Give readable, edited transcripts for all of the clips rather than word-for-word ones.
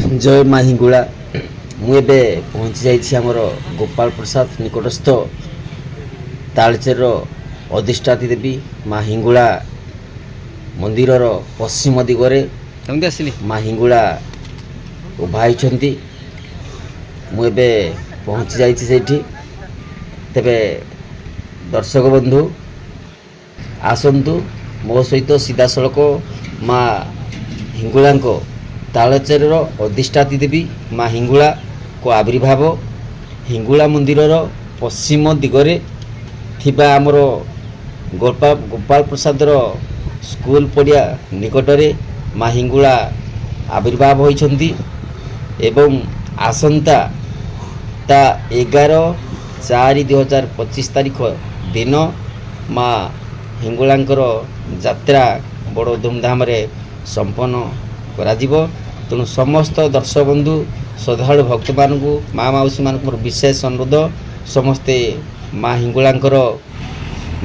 जय माँ हिंगुला मुझे पहुँची जाइए आमर गोपाल प्रसाद निकटस्थ तालचेर अधिष्ठाती देवी माँ हिंगुला मंदिर पश्चिम दिगरे माँ हिंगुला उभाई मुझे पहुँची जाइए तेबे दर्शक बंधु आसतु मो सहित सीधा सड़क माँ हिंगुला तालचेर अधिष्ठाती देवी माँ हिंगुला को आविर्भाव हिंगुला मंदिर पश्चिम दिगरे थिबा आमर गोपाल प्रसाद स्कूल पड़िया निकटरे माँ हिंगुला आविर्भाव होइछंती एवं आसंता ता 11/4/2025 तारीख दिन माँ हिंगुलांकर यात्रा बड़ धूमधाम रे संपन्न करा जीवो। तेणु समस्त दर्शक बंधु श्रद्धालु भक्त मानू माँ मौसी मान मोर विशेष अनुरोध समस्ते माँ हिंगुलांकर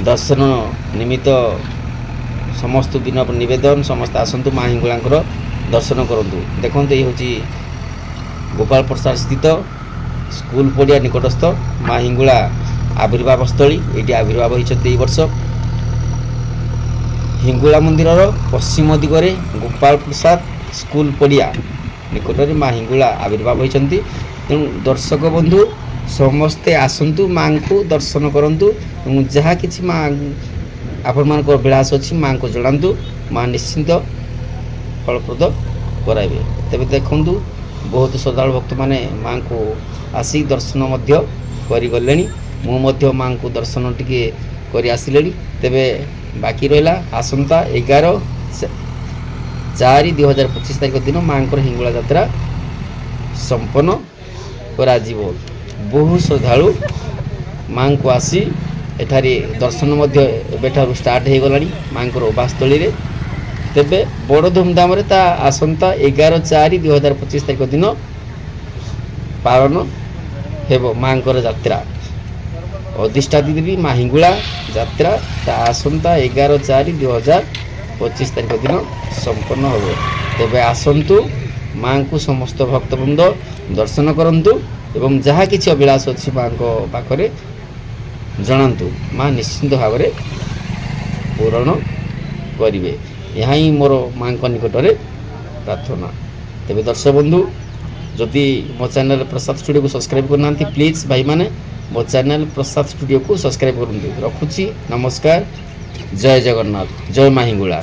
दर्शन निमित्त समस्त दिन निवेदन समस्त आसतु माँ हिंगुलांकर दर्शन करूँ। देखो ये हूँ गोपाल प्रसाद स्थित स्कूल पड़िया निकटस्थ माँ हिंगुला आविर्भाव स्थली ये आविर्भाव होती वर्ष हिंगुला मंदिर पश्चिम दिगरे गोपाल प्रसाद स्कूल पड़िया निकटरे माँ हिंगुला आविर्भाव होती। तेणु दर्शक बंधु समस्ते आसतु माँ को दर्शन करूँ जहाँ कि माँ आपण मान विलास अच्छी माँ को जनातु माँ निश्चिंत फलप्रद कराइबे। तेबे देखूँ बहुत श्रद्धालु भक्त माने माँ को आसी दर्शन करगले मु माँ को दर्शन टिके कर आसिले। तेबे बाकी रहा आसंता 11/4/2025 तारीख दिन माँ हिंगुला यात्रा संपन्न करा जीवो। बहु श्रद्धालु माँ को आसी एठारे दर्शन एबेठारु स्टार्ट हो गलानी माँ उपास्थली रे। तेबे बड़ धूमधाम रे ता आसंता 11/4/2025 तारीख दिन पालन हेबो माँ यात्रा अधिष्ठाती देवी माँ हिंगुला यात्रा ता आसंता 11/4/2025 तारीख दिन संपन्न हो। तेबे आसंतु माँ को समस्त भक्तवृंद दर्शन करंतु एवं जहाँ किसी अभिलाष अच्छी माँ को पाखरे जनातु माँ निश्चिंत भाव में पूरण करेंगे। यहाँ ही मोर माँ निकटरे प्रार्थना। तेबे दर्शक बंधु जदि मो चैनल प्रसाद स्टूडियो को सब्सक्राइब करना प्लीज भाई माने मो चैनल प्रसाद स्टूडियो को सब्सक्राइब करूँ। रखुची नमस्कार जय जगन्नाथ जय माँ हिंगुला।